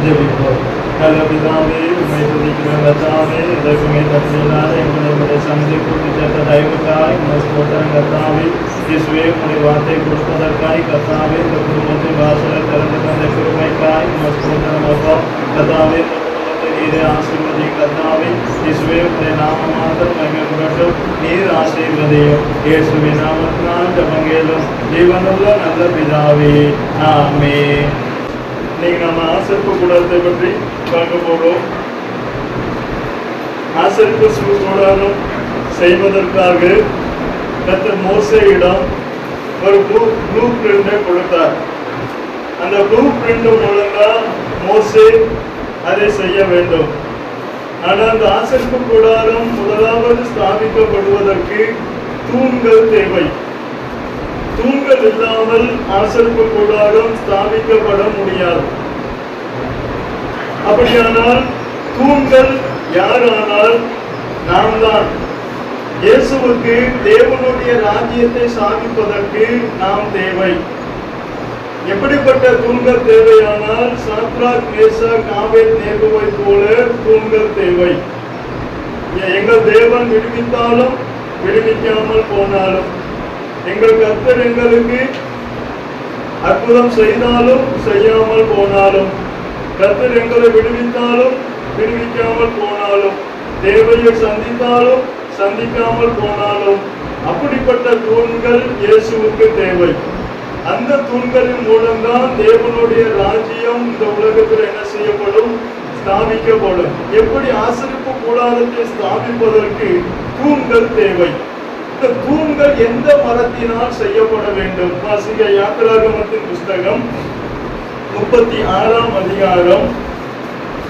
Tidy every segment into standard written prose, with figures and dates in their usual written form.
ஜெபிப்போம். நல்ல பிதாவே, உம்மை துதிக்கிற கர்த்தாவே, இதற்குமே தப்பினால எங்களுடைய சந்தை கூட்டி சேர்த்த தயவுக்காய் உம்மை ஸ்தோத்திரம் கர்த்தாவே. இயேசுவே, உம்முடைய வார்த்தை கொடுப்பதற்காய் கர்த்தாவே, இந்த குடும்பத்தின் வாசலை திறந்து தந்த கிருபைக்காய் உம்மை ஸ்தோத்திரம் அப்பா. கர்த்தாவே, நீரே ஆசீர்வதி கர்த்தாவே. இயேசுவே, உம்முடைய நாம மாத்திரம் மகிமைப்படட்டும். நீர் ஆசீர்வதியும். இயேசுவின் நாமத்தினால் ஜெபங்கேளும் ஜீவனுள்ள நல்ல பிதாவே, ஆமென். இன்னைக்கு நம்ம ஆசரிப்பு கூடாரத்தை பற்றி பார்க்க போறோம். ஆசரிப்பு கூடாரம் செய்வதற்காக கர்த்தர் மோசேயிடம் ஒரு ப்ளூ பிரிண்டை கொடுத்தார். அந்த ப்ளூ பிரிண்ட் மூலமா மோசே அதை செய்ய வேண்டும். ஆனால் அந்த ஆசரிப்பு கூடாரம் முதலாவது ஸ்தாபிக்கப்படுவதற்கு தூண்கள் தேவை. தூண்கள் இல்லாமல் ஆசரிப்பு கூடாரம் ஸ்தாபிக்கப்பட முடியாது. அப்படியானால் தூண்கள் யாரானால் நாம் தான். இயேசுவுக்கு தேவனுடைய ராஜ்யத்தை ஸ்தாபிப்பதற்கு நாம் தேவை. எப்படிப்பட்ட தூண்கள் தேவையானால் சாத்ராக், மேஷாக், ஆபேத்நேகோவை போல தூண்கள் தேவை. எங்கள் தேவன் விடுவித்தாலும் விடுவிக்காமல் போனாலும், எங்கள் கர்த்தர் எங்களுக்கு அற்புதம் செய்தாலும் செய்யாமல் போனாலும், கர்த்தர் எங்களை விடுவித்தாலும் விடுவிக்காமல் போனாலும், தேவையை சந்தித்தாலும் சந்திக்காமல் போனாலும், அப்படிப்பட்ட தூண்கள் இயேசுவுக்கு தேவை. அந்த தூண்களின் மூலம்தான் தேவனுடைய ராஜ்யம் இந்த உலகத்தில் என்ன செய்யப்படும்? ஸ்தாபிக்கப்படும். எப்படி ஆசரிப்பு கூடாரத்தை ஸ்தாபிப்பதற்கு தூண்கள் தேவை. இந்த தூண்கள் எந்த மரத்தினால் செய்யப்பட வேண்டும்? வாசிங்க யாத்திராகமத்தின் புஸ்தகம் 36ஆம் அதிகாரம்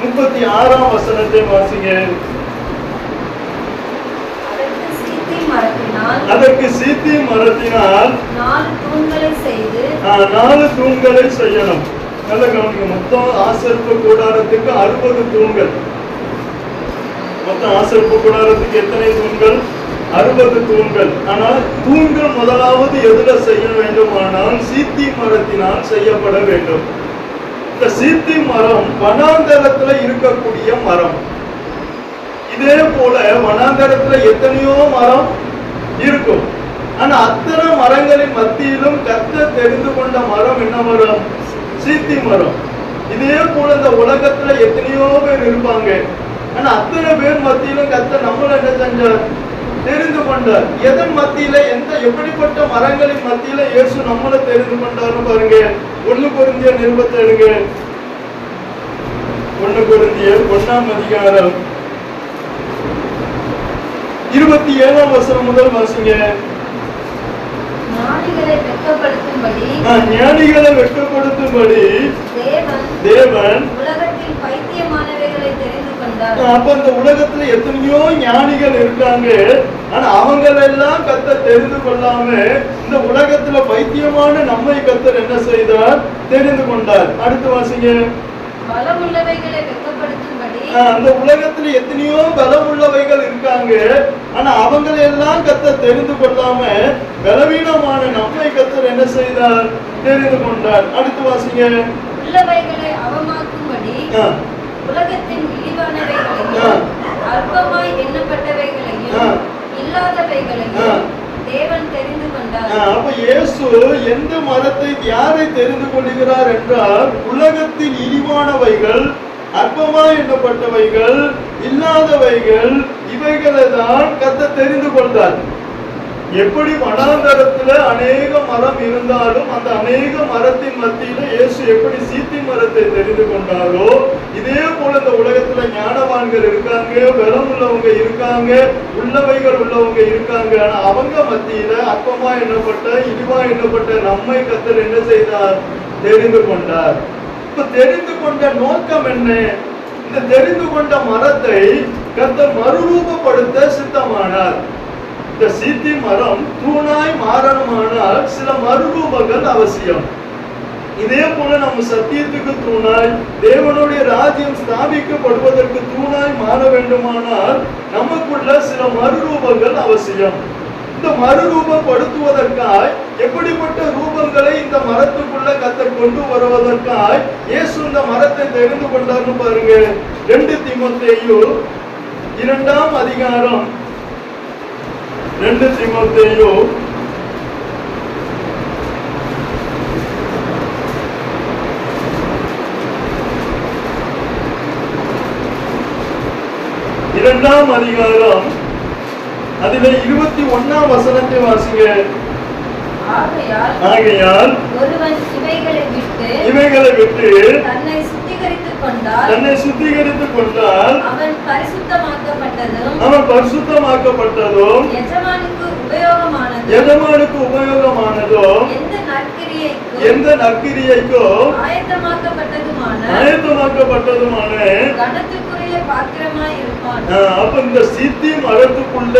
36ஆம் வசனத்தை வாசிங்க. அதற்கு சீத்தி மரத்தினால் 4 தூண்களை செய்யணும். நல்ல கவனிங்க. மொத்தம் ஆசரிப்பு கூடாரத்துக்கு 60 தூண்கள். மொத்தம் ஆசரிப்பு கூடாரத்துக்கு எத்தனை தூண்கள்? 60 தூண்கள். ஆனால் தூண்கள் முதலாவது எதுல செய்ய வேண்டுமானால் சீத்தி மரத்தினால் செய்யப்பட வேண்டும். இந்த சீத்தி மரம் வனாந்தரத்துல இருக்கக்கூடிய மரம். இதே போல வனாந்தரத்துல எத்தனையோ மரம் இருக்கும். ஆனா அத்தனை மரங்களின் மத்தியிலும் கர்த்தர் தெரிந்து கொண்ட மரம் என்ன மரம்? சீத்தி மரம். இதே போல இந்த உலகத்துல எத்தனையோ பேர் இருப்பாங்க. ஆனா அத்தனை பேர் மத்தியிலும் கர்த்தர் நம்மள என்ன செஞ்சார்? தெரிந்து கொண்டார். எதன் மத்தியில எப்படிப்பட்ட மரங்களின் மத்தியில இயேசு நம்மளை தெரிந்து கொண்டார்னு பாருங்க. 1 கொரிந்தியர் நிருபத்தை எடுங்க. 1 கொரிந்தியர் 1ஆம் அதிகாரம் 27ஆம் வசனம் முதல் வாசிங்க. ஞானிகளை வெட்கப்படுத்தும்படி தேவன் உலகத்தில் பைத்தியமானவைகளை தெரிந்து கொண்டார். அப்ப இந்த உலகத்துல எத்தனையோ ஞானிகள் இருக்காங்க. ஆனா அவங்களெல்லாம் கர்த்தர் தெரிந்து கொள்ளாம இந்த உலகத்துல பைத்தியமான நம்மை கர்த்தர் என்ன செய்தார்? தெரிந்து கொண்டார். அடுத்து வாசிங்க. பலமுள்ளவைகளை வெட்கப்படுத்தும்படி அந்த உலகத்துல எத்தனையோ பலமுள்ளவைகள் இருக்காங்க. ஆனா அவங்களை எல்லாம் கர்த்தர் தெரிந்து கொள்ளாம பலவீனமான நம்மை கர்த்தர் என்ன செய்தார்? தெரிந்து கொண்டார். அடுத்து வாசிங்க. உள்ளவைகளை அவமாக்கும்படி உலகத்தின் இழிவானவைகளையும் அற்பமாய் எண்ணப்பட்டவைகளையும் இல்லாதவைகளையும் தேவன் தெரிந்து கொண்டார். அப்ப இயேசு எந்த மரத்தை யாரை தெரிந்து கொள்கிறார் என்றால் உலகத்தில் இழிவானவைகள், அற்பமாய் எண்ணப்பட்டவைகள், இல்லாதவைகள், இவைகளை தான் கர்த்தர் தெரிந்து கொண்டார். எப்படி வனாந்தரத்துல அநேக மரம் இருந்தாலும் அந்த அநேக மரத்தின் மத்தியில இயேசு எப்படி சீத்தி மரத்தை தெரிந்து கொண்டாரோ, இதே போல இந்த உலகத்துல ஞானவான்கள் இருக்காங்க, பலம் உள்ளவங்க இருக்காங்க, உள்ளவைகள் உள்ளவங்க இருக்காங்க. ஆனா அவங்க மத்தியில அற்பமா எண்ணப்பட்ட, இழிவா எண்ணப்பட்ட நம்மை கர்த்தர் என்ன செய்தார்? தெரிந்து கொண்டார். இப்ப தெரிந்து கொண்ட நோக்கம் என்ன? இந்த தெரிந்து கொண்ட மரத்தை கர்த்தர் மறுரூபப்படுத்த சித்தமானார். இந்த சீத்தி மரம் தூணாய் மாறணுமானால் சில மறுரூபங்கள் அவசியம். இதே போல நம்ம சத்தியத்துக்கு தூணாய், தேவனுடைய ராஜ்யம் ஸ்தாபிக்கப்படுவதற்கு தூணாய் மாற வேண்டுமானால் நமக்குள்ள சில மறுரூபங்கள் அவசியம். இந்த மறுரூபப்படுத்துவதற்காய் எப்படிப்பட்ட ரூபங்களை இந்த மரத்துக்குள்ள கர்த்தர் கொண்டு வருவதற்காய் இயேசு இந்த மரத்தை தெரிந்து கொண்டார்னு பாருங்க. 2 தீமோத்தேயு 2ஆம் அதிகாரம் 2 தீமோத்தேயு 2ஆம் அதிகாரம் அதிலே 21ஆம் வசனத்தை வாசிங்க. ஆகையால் ஒருவன் இவைகளை விட்டு தன்னை சுத்திகரித்துக் கொண்டால் அவன் பரிசுத்தமாக்கப்பட்டதும் எஜமானுக்கு உபயோகமானதும் எந்த நற்கிரியைக்கும் ஆயத்தமாக்கப்பட்டதுமான அப்ப இந்த சித்தி மரத்துக்குள்ள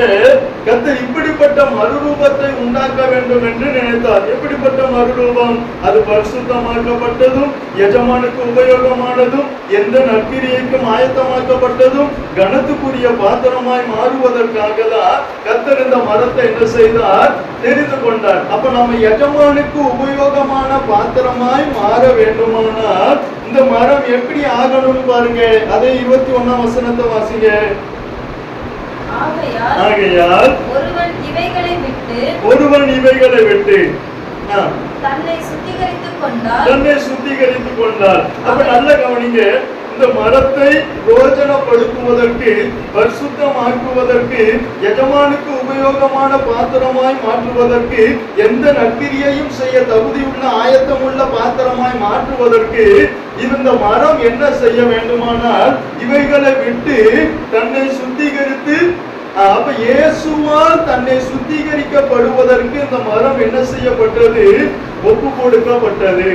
கர்த்தர் இப்படிப்பட்ட மறுரூபத்தை உண்டாக்க வேண்டும் என்று நினைத்தார். எப்படிப்பட்ட மறுரூபம்? அது பரிசுத்தமாக்கப்பட்டதும் எஜமானுக்கு உபயோகமானதும் எந்த நற்கிரியைக்கும் ஆயத்தமாக்கப்பட்டதும் கனத்துக்குரிய பாத்திரமாய் மாறுவதற்காக தான் கர்த்தர் இந்த மரத்தை என்ன செய்தார்? தெரிந்து கொண்டார். அப்ப நாம எஜமானுக்கு உபயோகமான பாத்திரமாய் மாற வேண்டுமானால் இந்த மரம் எப்படி ஆகணும்னு பாருங்க. அதே 21ஆம் வசனத்தை வாசிங்க. ஆகையால் ஒருவன் இவைகளை விட்டு தன்னை சுத்திகரித்துக் கொண்டால் அப்ப நல்ல கவனிங்க. இந்த மரத்தை பிரயோஜனப்படுத்துவதற்கு பரிசுத்தமாக்குவதற்கு எஜமானுக்கு உபயோகமான பாத்திரமாய் மாற்றுவதற்கு எந்த நற்கிரியையும் செய்ய தகுதியுள்ள ஆயத்தமுள்ள பாத்திரமாய் மாற்றுவதற்கு இந்த மரம் என்ன செய்ய வேண்டுமானால் இவைகளை விட்டு தன்னை சுத்திகரித்து அப்ப இயேசுவால் தன்னை சுத்திகரிக்கப்படுவதற்கு இந்த மரம் என்ன செய்யப்பட்டது? ஒப்பு கொடுக்கப்பட்டது.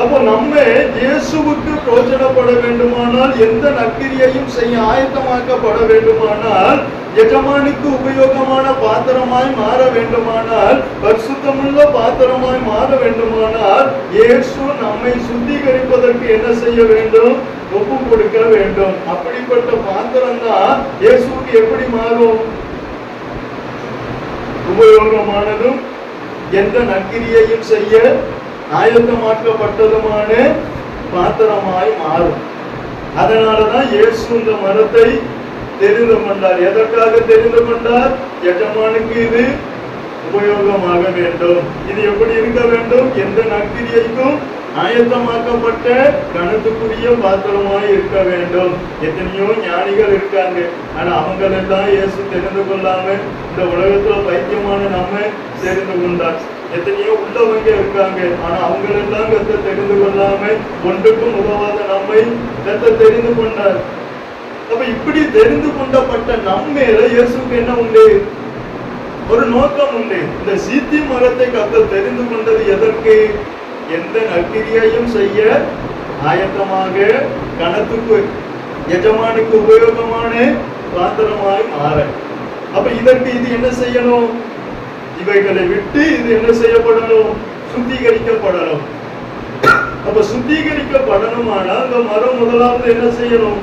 அப்போ நம்ம இயேசுவுக்கு பிரயோஜனப்பட வேண்டுமானால் எந்த நற்கிரியையும் செய்ய ஆயத்தமாக்கப்பட வேண்டுமானால் எஜமானுக்கு உபயோகமான பாத்திரமாய் மாற வேண்டுமானால் பரிசுத்தமுள்ள பாத்திரமாய் மாற வேண்டுமானால் இயேசு நம்மை சுத்திகரிப்பதற்கு என்ன செய்ய வேண்டும்? ஒப்பு கொடுக்க வேண்டும். அப்படிப்பட்ட பாத்திரம் தான் இயேசுவுக்கு எப்படி மாறும்? உபயோகமானதும் எந்த நற்கிரியையும் செய்ய ஆயத்தமாக்கப்பட்டதுமான பாத்திரமாய் மாறும். அதனாலதான் இயேசு இந்த மரத்தை தெரிந்து கொண்டார். எதற்காக தெரிந்து கொண்டார்? எஜமானுக்கு இது உபயோகமாக வேண்டும். இது எப்படி இருக்க வேண்டும்? எந்த நற்கிரியைக்கும் ஆயத்தமாக்கப்பட்ட கணத்துக்குரிய பாத்திரமாய் இருக்க வேண்டும். எத்தனையோ ஞானிகள் இருக்காங்க. ஆனா அவங்களெல்லாம் இயேசு தெரிந்து கொள்ளாம இந்த உலகத்துல பைத்தியமான நம்ம தெரிந்து கொண்டார். எத்தனையோ உள்ளவங்க இருக்காங்க. ஆனா அவங்களெல்லாம் கர்த்தர் தெரிந்து கொள்ளாம ஒன்றுக்கும் உதவாத நம்மை கர்த்தர் தெரிந்து கொண்டார். அப்ப இப்படி தெரிந்து கொண்டப்பட்ட நம்மேல இயேசுக்கு என்ன உண்டு? ஒரு நோக்கம் உண்டு. இந்த சீத்தி மரத்தை கர்த்தர் தெரிந்து கொண்டது எதற்கு? எந்த நற்கிரியையும் செய்ய ஆயத்தமாக கணத்துக்கு எஜமானுக்கு உபயோகமான பாத்திரமாய் மாற. அப்ப இதற்கு இது என்ன செய்யணும்? இவைகளை விட்டு இது என்ன செய்யப்படணும்? சுத்திகரிக்கப்படணும். அப்ப சுத்திகரிக்கப்படணுமானால் இந்த மரம் முதலாவது என்ன செய்யணும்?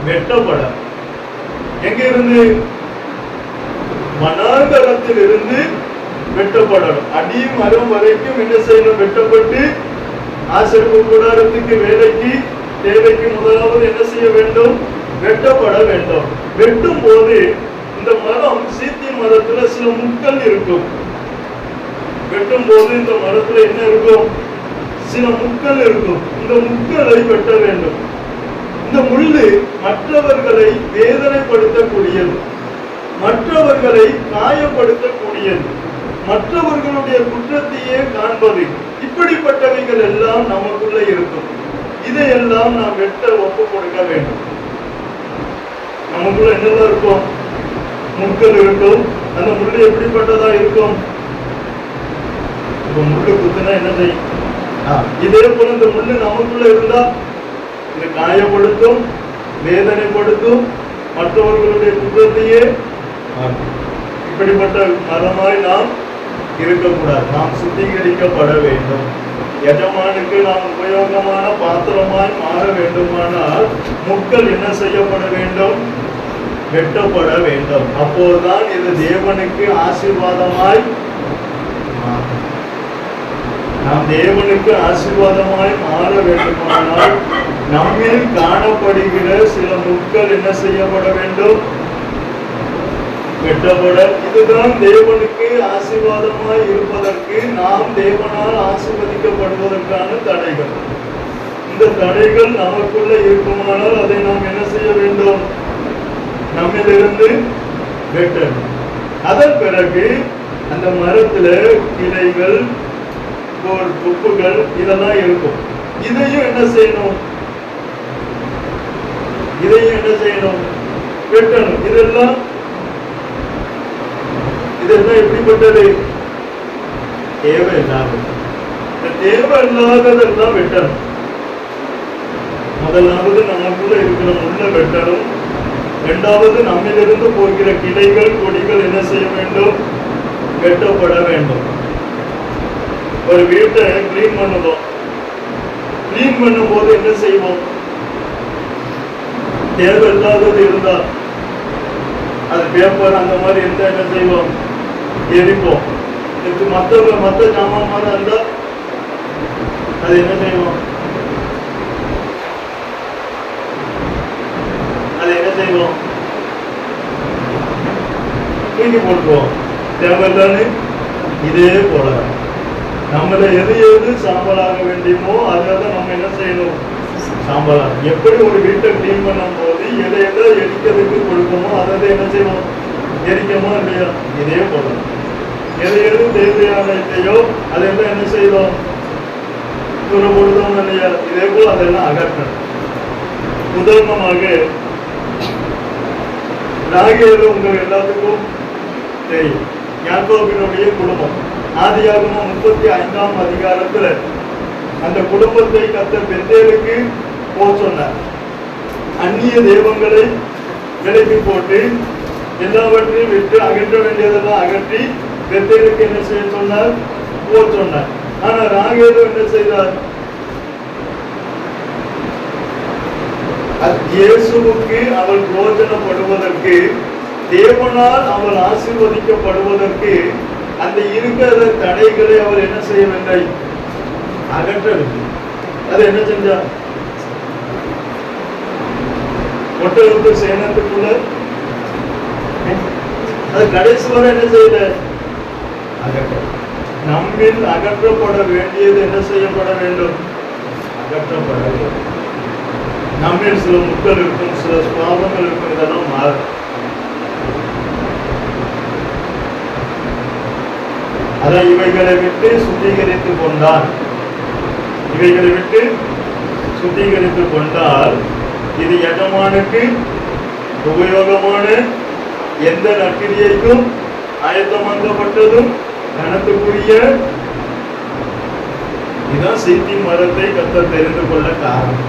வெட்டப்பட. எங்க இருந்து? வனாந்தரத்தில் இருந்து வெட்டப்படணும். அடி மரம் வரைக்கும் என்ன செய்யணும்? வெட்டப்பட்டு ஆசரிப்பு கூடாரத்துக்கு வேலைக்கு தேவைக்கு முதலாவது என்ன செய்ய வேண்டும்? வெட்டப்பட வேண்டும். வெட்டும் போது இந்த மரம் சீத்தி மரத்துல சில முட்கள் இருக்கும். வெட்டும் போது இந்த மரத்துல என்ன இருக்கும்? சில முட்கள் இருக்கும். இந்த முட்களை வெட்ட வேண்டும். இந்த முள்ளு மற்றவர்களை வேதனைப்படுத்தக்கூடியது, மற்றவர்களை காயப்படுத்தக்கூடியது, மற்றவர்களுடைய குற்றத்தையே காண்பது, இப்படிப்பட்டவைகள் எல்லாம் நமக்குள்ள இருக்கும். இதையெல்லாம் நாம் வெட்ட ஒப்பு கொடுக்க வேண்டும். நமக்குள்ள என்னெல்லாம் இருக்கும்? முட்கள் இருக்கும். அந்த முள்ளு எப்படிப்பட்டதா இருக்கும்? இப்ப முள்ளு குத்துனா என்ன செய்யும்? இதே போல இந்த முள்ளு நமக்குள்ள இருந்தா இது காயப்படுத்தும், வேதனைப்படுத்தும், மற்றவர்களுடைய குற்றத்தையே. இப்படிப்பட்ட மரமாய் நாம் இருக்கக்கூடாது. நாம் சுத்திகரிக்கப்பட வேண்டும். எஜமானுக்கு நாம் உபயோகமான பாத்திரமாய் மாற வேண்டுமானால் முட்கள் என்ன செய்யப்பட வேண்டும்? வெட்டப்பட வேண்டும். அப்போதுதான் இது தேவனுக்கு ஆசீர்வாதமாய். நாம் தேவனுக்கு ஆசீர்வாதமாய் மாற வேண்டுமானால் நம்மில் காணப்படுகிற சில முட்கள் என்ன செய்யப்பட வேண்டும்? வெட்டப்பட. இதுதான் தேவனுக்கு ஆசீர்வாதமாய் இருப்பதற்கு, நாம் தேவனால் ஆசீர்வதிக்கப்படுவதற்கான தடைகள். இந்த தடைகள் நமக்குள்ள இருக்குமானால் அதை நாம் என்ன செய்ய வேண்டும்? நம்மிலிருந்து வெட்டணும். அதன் பிறகு அந்த மரத்துல கிளைகள், துப்புகள் இதெல்லாம் இருக்கும். இதையும் என்ன செய்யணும்? வெட்டணும். இதெல்லாம் எப்படிப்பட்டது? தேவையில்லாதது. தேவையில்லாததெல்லாம் வெட்டணும். முதலாவது நமக்குள்ள இருக்கிற முள்ள வெட்டணும். இரண்டாவது நம்மிலிருந்து போகிற கிளைகள், கொடிகள் என்ன செய்ய வேண்டும்? வெட்டப்பட வேண்டும். ஒரு வீட்டை கிளீன் பண்ணுவோம். கிளீன் பண்ணும் போது என்ன செய்வோம்? தேவையில்லாதது இருந்தா அது பேப்பர் அந்த மாதிரி இருந்தா என்ன செய்வோம்? எரிப்போம். மற்ற ஜாமான் மாதிரி இருந்தா அது என்ன செய்வோம்? தூக்கி போட்டுவோம். தேவையில்லான்னு இதே போல நம்மளை எது சாம்பலாக வேண்டியமோ அதை நம்ம என்ன செய்யணும்? சாம்பலாக. எப்படி ஒரு வீட்டை கிளீன் பண்ணும் போது எதை எரிக்கிறதுக்கு கொடுக்குமோ அதை என்ன செய்வோம்? எரிக்கமோ இல்லையா? இதே போல எது தேவையான இல்லையோ அதெல்லாம் என்ன செய்வோம்? துறப்படுதோம் இல்லையா? இதே போல அதெல்லாம் அகற்றணும். உதாரணமாக ராகேல் உங்க எல்லாத்துக்கும் தெரியும். யாக்கோபினுடைய குடும்பம். ஆதியாகமம் 35ஆம் அதிகாரத்துல அந்த குடும்பத்தை கர்த்தர் பெத்தேலுக்கு போக சொன்னார். அந்நிய தெய்வங்களை விலக்கி போட்டு எல்லாவற்றையும் விட்டு அகற்ற வேண்டியதெல்லாம் அகற்றி பெத்தேலுக்கு என்ன செய்ய சொன்னார்? போக சொன்னார். ஆனா ராகேலும் என்ன செய்தார்? இயேசுவுக்கு அவள் பிரோஜனப்படுவதற்கு, தேவனால் அவள் ஆசீர்வதிக்கப்படுவதற்கு அந்த இருக்கிற தடைகளை அவர் என்ன செய்யவில்லை? அகற்றவில்லை. அது என்ன செஞ்சார்? ஒட்டகத்து சேனத்துக்குள்ள அது கடைசி வரை என்ன செய்யல? அகற்ற. நம்மில் அகற்றப்பட வேண்டியது என்ன செய்யப்பட வேண்டும்? அகற்றப்பட வேண்டும். நம்மில் சில முட்கள் இருக்கும், சில சுவாபங்கள் இருக்கும். இதெல்லாம் மாறும். அதை இவைகளை விட்டு சுத்திகரித்துக் கொண்டால், இது எஜமானுக்கு உபயோகமான எந்த நற்கிரியைக்கும் ஆயத்தமாக்கப்பட்டதும் கனத்துக்குரிய. இதுதான் சீத்தி மரத்தை கர்த்தர் தெரிந்து கொள்ள காரணம்.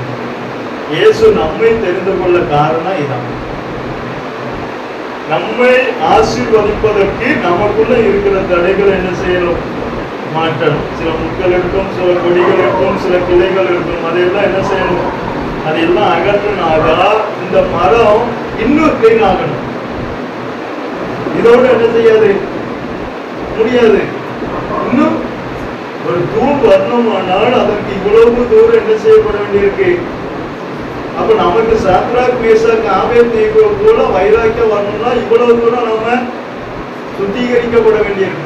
இயேசு நம்மை தெரிந்து கொள்ள காரணம் இதான். நம்மை ஆசீர்வதிப்பதற்கு நமக்குள்ள இருக்கிற தடைகள் என்ன செய்யணும்? மாற்றணும். சில முட்கள் இருக்கும், சில கொடிகள் இருக்கும், சில கிளைகள் இருக்கும். அதையெல்லாம் என்ன செய்யணும்? அதையெல்லாம் அகற்றினாக இந்த மரம் இன்னும் கிளீன் ஆகணும். இதோட என்ன செய்யாது? முடியாது. இன்னும் ஒரு தூள் வரணுமானால் அதற்கு இவ்வளவு தூரம் என்ன செய்யப்பட வேண்டியிருக்கு? அப்ப நமக்கு சாத்ராக் மேஷாக் ஆபேத்நேகோ போல வைராக்கியம் வரணும்னா இவ்வளவு தூரம் நாம சுத்திகரிக்கப்பட வேண்டியிருக்கு.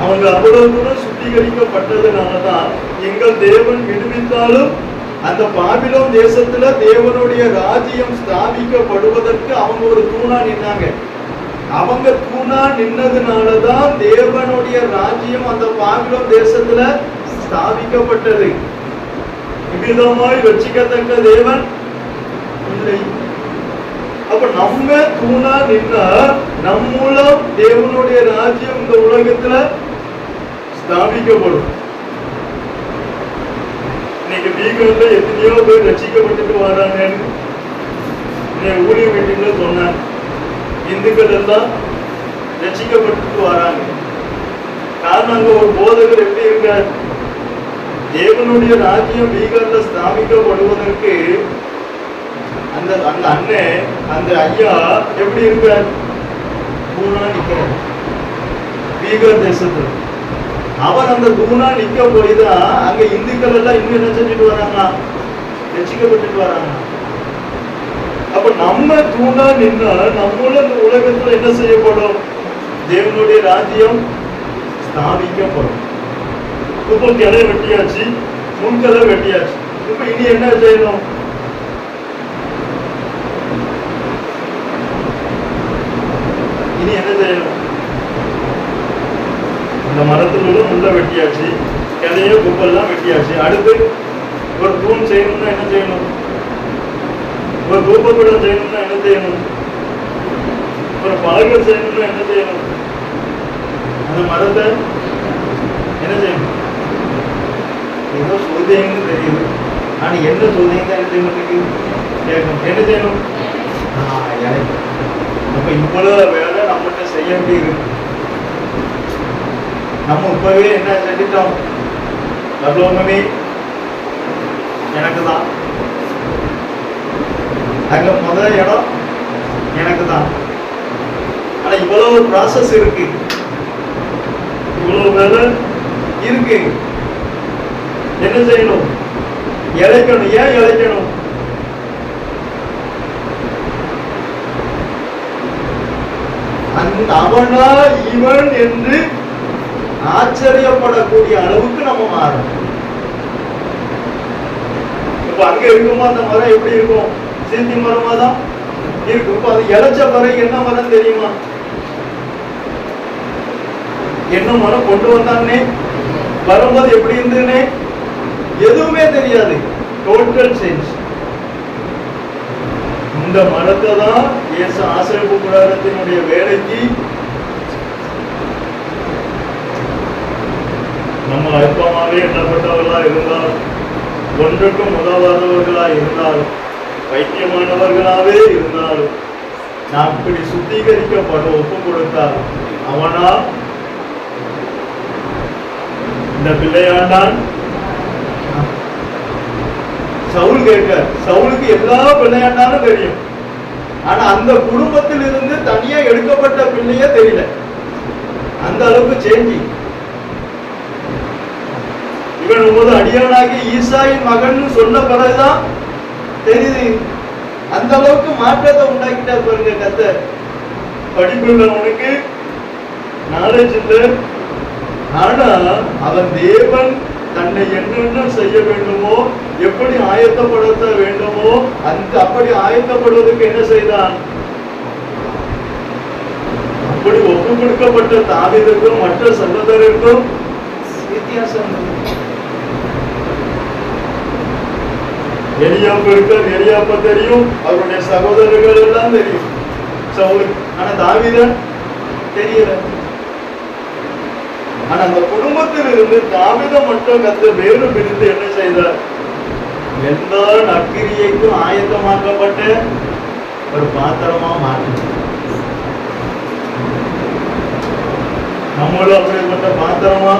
அவங்க அவ்வளவு தூரம் சுத்திகரிக்கப்பட்டதுனாலதான் எங்கள் தேவன் விடுவித்தாலும் அந்த பாபிலோன் தேசத்துல தேவனுடைய ராஜ்யம் ஸ்தாபிக்கப்படுவதற்கு அவங்க ஒரு தூணா நின்னாங்க. அவங்க தூணா நின்னதுனாலதான் தேவனுடைய ராஜ்யம் அந்த பாபிலோன் தேசத்துல ஸ்தாபிக்கப்பட்டது. இவ்விதமாய் ரட்சிக்கத்தக்க தேவன் இல்லை. அப்ப நம்ம தூணா நின்னா நம் மூலம் தேவனுடைய ராஜ்யம் இந்த உலகத்துல ஸ்தாபிக்கப்படும். இன்னைக்கு பீகர்ல எத்தனையோ பேர் ரட்சிக்கப்பட்டுட்டு வராங்கன்னு ஊழிய மீட்டிங்ல சொன்னாங்க. இந்துக்கள் எல்லாம் ரட்சிக்கப்பட்டு வராங்க. காரணம் அங்க ஒரு போதகர் எப்படி இருக்கார்? தேவனுடைய ராஜ்யம் பீகார்ல ஸ்தாபிக்கப்படுவதற்கு அந்த அண்ணன் அந்த ஐயா எப்படி இருக்கார்? பூரா நிக்கிறார் பீகார் தேசத்துல. அவர் அந்த தூணா நிக்க போய்தான் அங்க இந்துக்கள் எல்லாம் இன்னும் என்ன செஞ்சுட்டு வராங்க, ரசிக்கப்பட்டுட்டு வராங்க. அப்ப நம்ம தூணா நின்னா நம்மள இந்த உலகத்துல என்ன செய்யப்படும், தேவனுடைய ராஜ்யம் ஸ்தாபிக்கப்படும். இப்போ கிளை வெட்டியாச்சு, முன்கலை வெட்டியாச்சு. இப்ப இனி என்ன செய்யணும், இனி என்ன செய்யணும், இந்த மரத்துல உள்ள முள்ள வெட்டியாச்சு, கிளைய குப்பெல்லாம் வெட்டியாச்சு. அடுத்து ஒரு தூண் செய்யணும்னா என்ன செய்யணும், ஒரு தூபப்படம் செய்யணும்னா என்ன செய்யணும், ஒரு பலகை செய்யணும்னா என்ன செய்யணும், அந்த மரத்தை என்ன செய்யணும். ஏதோ சோதனைன்னு தெரியுது, ஆனா என்ன சோதனை தான் என்ன செய்யணும் கேட்கணும், என்ன செய்யணும், அப்ப இவ்வளவு வேலை நம்மகிட்ட செய்ய வேண்டியது. நம்ம இப்பவே என்ன செஞ்சிட்டோம், பரலோகமே எனக்கு தான், அங்க முதல் இடம் எனக்கு தான். ஆனா இவ்வளவு ப்ராசஸ் இருக்கு, இவ்வளவு வேலை இருக்கு. என்ன செய்யணும், இழைக்கணும். ஏன் இழைக்கணும், அவனா இவன் என்று ஆச்சரியப்படக்கூடிய அளவுக்கு நம்ம மாறணும். இப்ப அங்க இருக்குமா அந்த மரம் எப்படி இருக்கும், சீந்தி மரமா தான் இருக்கும். இப்ப அது இழைச்ச பிறகு என்ன மரம் தெரியுமா, என்ன மரம் கொண்டு வந்தானே, வரும்போது எப்படி இருந்ததுன்னே எதுவுமே தெரியாது. Total change. இந்த மரத்தை தான் இயேசு ஆசரிப்பு கூடாரத்தினுடைய வேலைக்கு நம்ம அற்பமாவே எண்ணப்பட்டவர்களா இருந்தாலும், ஒன்றுக்கும் உதவாதவர்களா இருந்தாலும், வைத்தியமானவர்களாவே இருந்தாலும், நாம் இப்படி சுத்திகரிக்கப்பட ஒப்பு கொடுத்தால் அவனா இந்த பிள்ளையாண்டான். சவுல் கேட்க, சவுலுக்கு எல்லா பிள்ளையாண்டாலும் தெரியும், ஆனா அந்த குடும்பத்தில் இருந்து தனியா எடுக்கப்பட்ட பிள்ளையே தெரியல. அந்த அளவுக்கு சேஞ்சி. இவன் உமது அடியானாகி ஈசாயின் மகன் சொன்ன பிறகுதான் தெரியுது. அந்த அளவுக்கு மாற்றத்தை உண்டாக்கிட்டார் பாருங்க கர்த்தர். படிப்புள்ளவனுக்கு நாலேஜ் இல்லை, ஆனா அவன் தேவன் தன்னை என்னென்ன செய்ய வேண்டுமோ, எப்படி ஆயத்தப்படுத்த வேண்டுமோ அப்படி ஆயத்தப்படுவதற்கு என்ன செய்தான், அப்படி ஒப்பு கொடுக்கப்பட்ட தாவீதுக்கும் மற்ற சகோதரருக்கும் வித்தியாசம். எலியாப்பு இருக்க, எலியாப்ப தெரியும், அவருடைய சகோதரர்கள் எல்லாம் தெரியும் சவுலுக்கு, ஆனா தாவீதன் தெரியல. ஆனா அந்த குடும்பத்தில் இருந்து தாவீதை மட்டும் கர்த்தர் வேறு பிரித்து என்ன செய்தார், எல்லா நற்கிரியைக்கும் ஆயத்தமாக்கப்பட்ட ஒரு பாத்திரமா மாற்றினார். நம்மளும் அப்படிப்பட்ட பாத்திரமா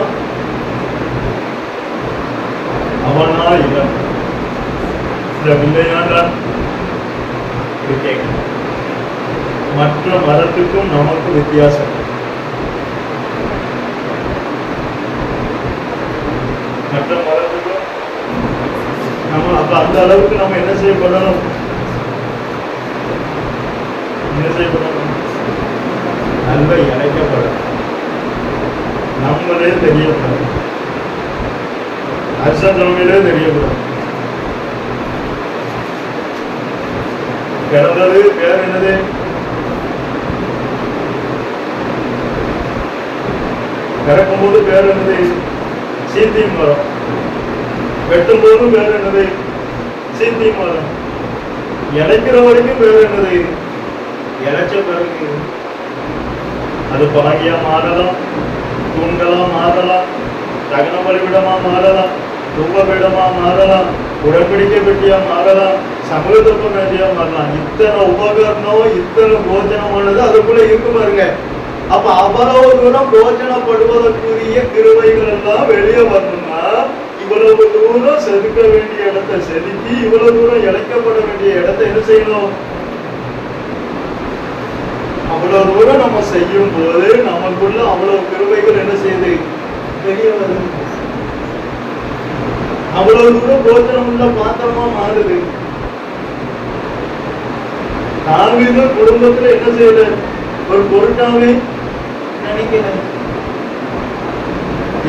அவனா இல்லை, இந்த பிள்ளையாண்டான் மற்ற மரத்துக்கும் நமக்கு வித்தியாசம். மற்ற மரத்துக்கும் நம்ம அப்ப அந்த அளவுக்கு நம்ம என்ன செய்யப்படணும், என்ன செய்யப்படணும், நல்ல இணைக்கப்படணும். நம்மளே தெரியப்படும், அரசாங்கமே தெரியப்படும். பிறந்தது பேர் என்னது, பிறக்கும் போது பேர் என்னது, சீந்தி மரம். வெட்டும் போதும் பேர் என்னது, சீந்தி மரம். இழைக்கிற வரைக்கும் பேர் என்னது, இழைச்ச பிறகு அது பழகியா மாறலாம், தூண்களா மாறலாம், தகன பலிபிடமா மாறலாம், தூபபீடமா மாறலாம், உடன்படிக்கை பெட்டியா மாறலாம், சமூகத்தப்ப வேண்டியா மாறலாம். இத்தனை உபகரணம், இத்தனை போஜனமானது அதுக்குள்ள இருக்கு பாருங்க. அப்ப அவ்வளவு தூரம் போஜனப்படுவதற்குரிய கிருபைகள் எல்லாம் வெளியே வரணும்னா இவ்வளவு தூரம் செதுக்க வேண்டிய இடத்தை செதுக்கி, இவ்வளவு தூரம் இழைக்கப்பட வேண்டிய இடத்தை என்ன செய்யணும், அவ்வளவு தூரம் நம்ம செய்யும் போது நமக்குள்ள அவ்வளவு கிருபைகள் என்ன செய்யுது, வெளியே அவ்வளவு தூரம் போஜனம் உள்ள பாத்திரமா மாறுது. தாவீது குடும்பத்துல என்ன செய்யல, ஒரு பொருட்டாவே நினைக்கல.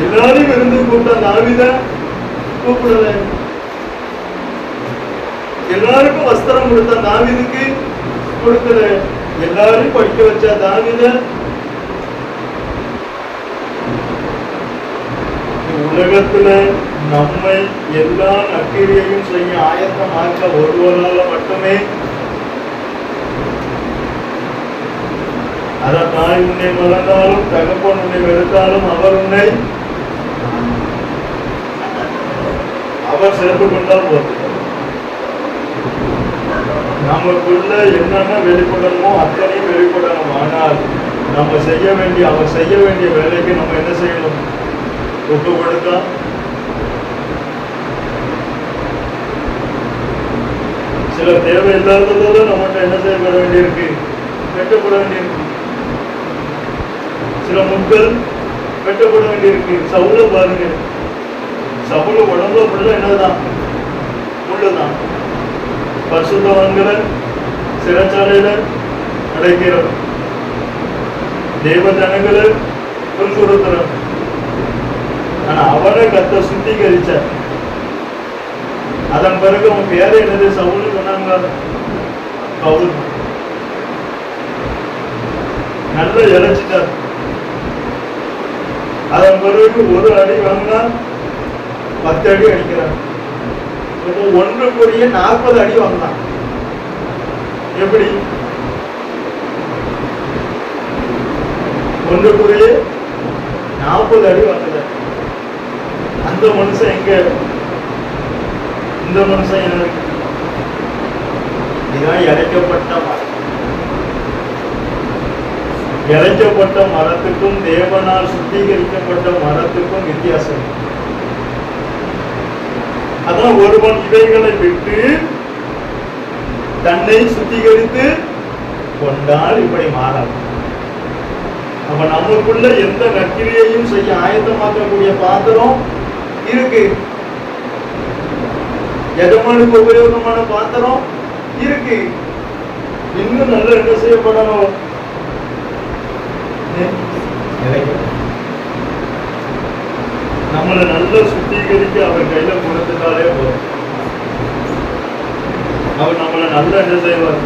எல்லாரும் விருந்து கூப்பிட்டா தாவீத கூப்பிடல. எல்லாருக்கும் வஸ்திரம் கொடுத்தா தாவீதுக்கு கொடுக்கல. எல்லாரும் படிக்க வச்சா தாவீத உலகத்துல நம்மை எல்லா நற்கிரியையும் செய்ய ஆயத்தமாக்க ஒருவரால மட்டுமே. அதான் தாய் உன்னை மறந்தாலும் தகப்பன் உன்னை வெறுத்தாலும் அவர் சேர்த்து கொண்டா போதும். நமக்குள்ள என்னென்ன வெளிப்படணுமோ அத்தனையும் வெளிப்படணும். ஆனால் நம்ம அவர் செய்ய வேண்டிய வேலைக்கு நம்ம என்ன செய்யணும், ஒப்பு கொடுத்தா. சில தேவையில்லாததோட நம்மகிட்ட என்ன செய்யப்பட வேண்டியிருக்கு, வெட்டப்பட வேண்டியிருக்கு. சில முட்கள் வெட்டப்பட வேண்டியிருக்கு. சவுல பாருங்க, சவுல உடம்புல ஃபுல்லா என்னதான், முள்ளுதான். பரிசுத்தவான்களை சிறைச்சாலையில அடைக்கிறோம், தேவ ஜனங்களை துன்புறுத்துறோம். ஆனா அவனை கத்த சுத்திகரிச்சார். அதன் பிறகு அவன் பேரை என்னது, சவுல் சொன்னாங்க, பவுல். நல்ல இழைச்சிட்டார். அதன் பிறகு ஒரு அடி வாங்கினா 10 அடி அடிக்கிறார். 1 40 அடி வாங்கினான். எப்படி 1 40 அடி வாங்குறார். அந்த மனுஷன் எங்க, இந்த மனுஷன் என்ன, இதான் இழைக்கப்பட்ட மரம். இழைக்கப்பட்ட மரத்துக்கும் தேவனால் சுத்திகரிக்கப்பட்ட மரத்துக்கும் வித்தியாசம். அதான் ஒருவன் இவைகளை விட்டு தன்னை சுத்திகரித்து கொண்டால் இப்படி மாறாது. அப்ப நமக்குள்ள எந்த நற்கிரியையும் செய்ய ஆயத்தமாக்கக்கூடிய பாத்திரம் இருக்கு, எஜமானுக்கு உபயோகமான பாத்திரம் இருக்கு. இன்னும் நல்ல என்ன செய்யப்படணும், நம்மளை நல்ல சுத்திகரிக்க அவர் கையில கொடுத்துட்டாலே போதும். அவர் நம்மளை நல்ல என்ன செய்வார்,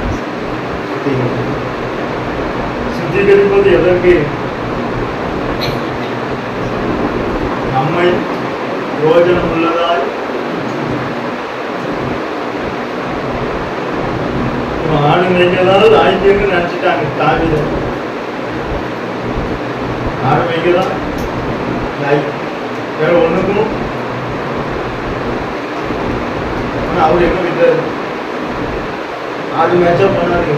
சுத்திகரிப்பது எதற்கு, நம்மை பிரயோஜனம் உள்ளதாய். ஆடு மேய்க்கதான் ஆய்க்குன்னு நினைச்சிட்டாங்க தாவீது. ஆடு மேய்க்கதான் வேற ஒண்ணுக்கும். ஆனா அவர் எங்க விட்டாரு, ஆடு மேய்ச்சா பண்ணாரு.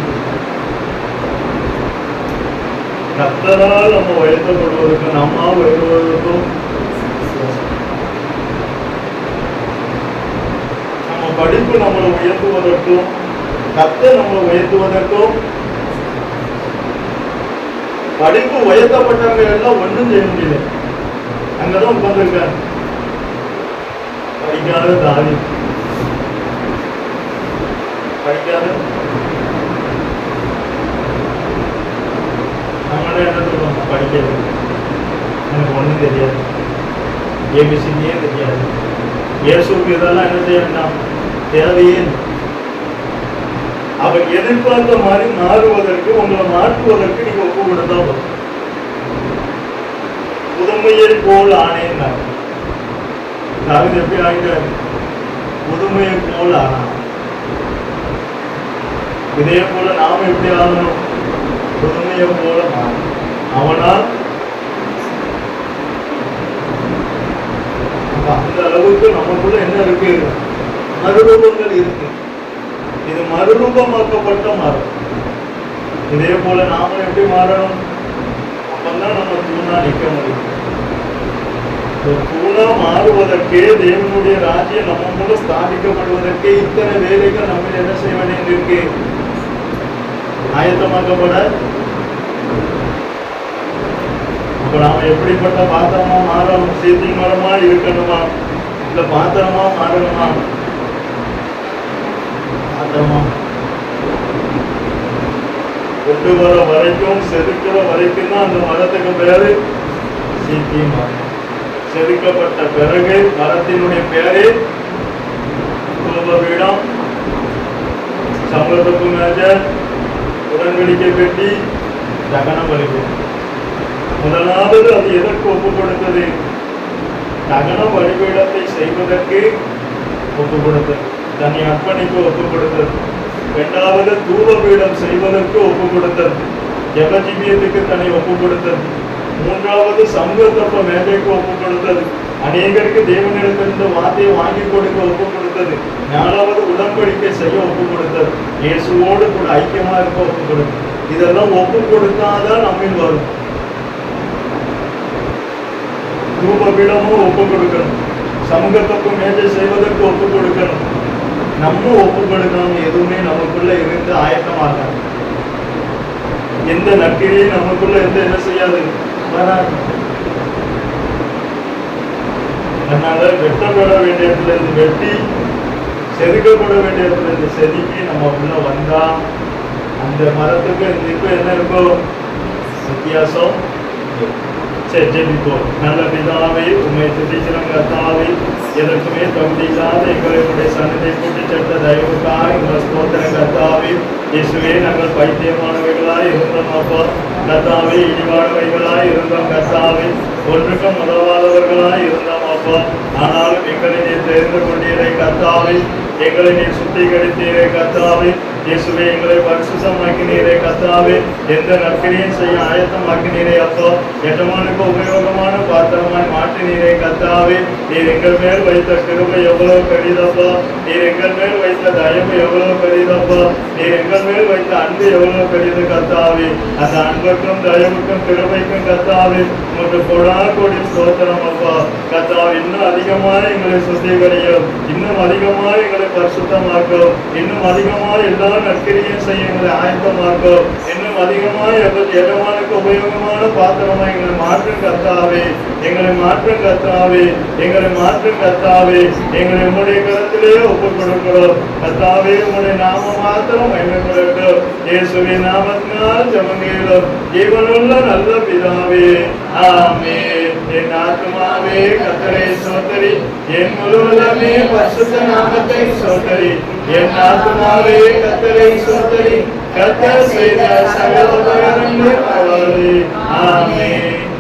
கர்த்தரால் நம்ம உயர்த்தப்படுவதற்கும் நம்ம உயர்வதற்கும், நம்ம படிப்பு நம்மளை உயர்த்துவதற்கும், கர்த்தர் நம்மளை உயர்த்துவதற்கும். படிப்பு உயர்த்தப்பட்டவங்க எல்லாம் ஒன்றும் செய்ய முடியல, அங்கதான் உட்கார்ந்துருக்காங்க. படிக்காத தாவி, படிக்காத நம்மளே என்ன சொல்லுவாங்க, படிக்கிறது எனக்கு ஒன்றும் தெரியாது, ஏபிசிடியே தெரியாது. இயேசுக்கு இதெல்லாம் என்ன செய்ய வேண்டாம், தேவையே. அவர் எதிர்பார்த்த மாதிரி மாறுவதற்கு, உங்களை மாற்றுவதற்கு நீங்க ஒப்பு கொடுத்தா போதும். புதுமையை போல் ஆனேன். தாவீது எப்படி ஆகிட்டார், புதுமையை போல் ஆனான். இதே போல நாம எப்படி ஆகணும், புதுமையை போல மாறணும். அவனால் அந்த அளவுக்கு நமக்குள்ள என்ன இருக்கு, மறுரூபங்கள் இருக்கு. இது மறுரூபமாக்கப்பட்ட மரம். இதே போல நாம எப்படி மாறணும், அப்பதான் நம்ம தூணா நிற்க முடியும். தூணா மாறுவதற்கே, தேவனுடைய ராஜ்யம் நம்ம மூலம் ஸ்தாபிக்கப்படுவதற்கே இத்தனை வேலைகள் நம்ம என்ன செய்ய வேண்டியிருக்கு, ஆயத்தமாக்கப்பட. அப்ப நாம எப்படிப்பட்ட பாத்திரமா மாறணும், சித்தி மரமா இருக்கணுமா, இல்ல பாத்திரமா மாறணுமா? பாத்திரமா கொண்டு வர வரைக்கும், செதுக்கிற வரைக்கும் தான் அந்த மரத்துக்கு பேரு சீத்தி மரம். செதுக்கப்பட்ட பிறகு மரத்தினுடைய பேரு தூபபீடம், சமூகத்துக்கு மேஜர், உடன்படிக்கை பெட்டி, தகன பலிபீடம். முதலாவது அது எதற்கு ஒப்பு கொடுத்தது? தகன பலிபீடத்தை செய்வதற்கு ஒப்பு கொடுத்தது, தன்னை அர்ப்பணிக்க ஒப்பு கொடுத்தது. இரண்டாவது தூபபீடம் செய்வதற்கு ஒப்பு கொடுத்தது, ஜெபஜீவியத்துக்கு தன்னை ஒப்பு கொடுத்தது. மூன்றாவது சமூகத்தப்ப மேஜைக்கு ஒப்பு கொடுத்தது, அநேகருக்கு தேவனிடத்திலிருந்து வார்த்தையை வாங்கி கொடுக்க ஒப்பு கொடுத்தது. நாலாவது உடன்படிக்கை செய்ய ஒப்பு கொடுத்தது, இயேசுவோடு கூட ஐக்கியமா இருக்க ஒப்பு கொடுத்தது. இதெல்லாம் ஒப்பு கொடுத்தாதான் நம்மில் வரும். தூபபீடமும் ஒப்பு கொடுக்கணும், சமூகத்தப்ப மேஜை செய்வதற்கு ஒப்பு கொடுக்கணும். நம்ம ஒப்பு கொடுக்கணும், எதுவுமே நமக்குள்ள இருந்து ஆயத்தமாக எந்த நற்கிரியும் நமக்குள்ள இருந்து என்ன செய்யாது, வராது. அதனால வெட்டப்பட வேண்டிய இடத்துல இருந்து வெட்டி, செதுக்கப்பட வேண்டிய இடத்துல இருந்து செதுக்கி நம்ம உள்ள வந்தா அந்த மரத்துக்கு இதுக்கு என்ன இருக்கும் வித்தியாசம்? சரி, ஜெபிப்போம். நல்ல பிதாவே, உண்மை துதிக்கிறோம் கர்த்தாவே. எதற்குமே தகுதி இல்லாத எங்களுடைய சன்னதை கூட்டி சேர்த்த தயவுக்காக எங்கள் ஸ்தோத்திரம் கர்த்தாவே. இயேசுவே, நாங்கள் பைத்தியமானவைகளாய் இருந்தோம் அப்பா கர்த்தாவே, இழிவானவைகளாய் இருந்தோம் கர்த்தாவே, ஒன்றுக்கும் உதவாதவர்களாய் இருந்தோம் அப்பா. ஆனாலும் எங்களை நீர் தெரிந்து கொண்டீரை கர்த்தாவே, எங்களை நீர் சுத்திகரித்தீரே கர்த்தாவே. இயேசுவே, எங்களை பரிசுத்தமாக்கினீரே கர்த்தாவே, எந்த நற்கிரியும் செய்ய ஆயத்தமாக்கினீரே அப்பா. எஜமானுக்கு உபயோகமான பாத்திரமாய் மாற்றினீரே கர்த்தாவே. நீர் எங்கள் மேல் வைத்த கிருபை எவ்வளவு பெரிதப்பா, நீர் எங்கள் மேல் வைத்த தயவு எவ்வளவு பெரிதப்பா, நீர் எங்கள் மேல் வைத்த அன்பு எவ்வளவு பெரிது கர்த்தாவே. அந்த அன்புக்கும் தயவுக்கும் கிருபைக்கும் கர்த்தாவே உமக்கு கோடி ஸ்தோத்திரம் அப்பா. கர்த்தாவே, இன்னும் அதிகமாக எங்களை சுத்திகரியும், இன்னும் அதிகமாக எங்களை பரிசுத்தமாக்கும், இன்னும் அதிகமாக எல்லா நற்கிரியும் செய்ய எங்களை ஆயத்தமாக்கும், இன்னும் அதிகமாக எஜமானுக்கு உபயோகமான பாத்திரமா எங்களை மாற்றும் கர்த்தாவே. எங்களை மாற்றும் கர்த்தாவே, எங்களை மாற்றும் கர்த்தாவே. எங்களை உங்களுடைய கரத்திலே ஒப்புக் கொடுக்கிறோம் கர்த்தாவே. உங்களுடைய நாம மாத்திரம் மகிமைப்படட்டும். இயேசுவின் நாமத்தினால் ஜெபங்களும் ஜீவனுள்ள நல்ல பிதாவே, ஆமென். என் ஆத்துமாவே கர்த்தரை ஸ்தோத்திரி, என் முழுவதுமே பரிசுத்த நாமத்தை ஸ்தோத்திரி. என் ஆத்துமாவே கர்த்தரை ஸ்தோத்திரி, கர்த்தர் செய்த சகல உபகாரங்களும் ஆமென்.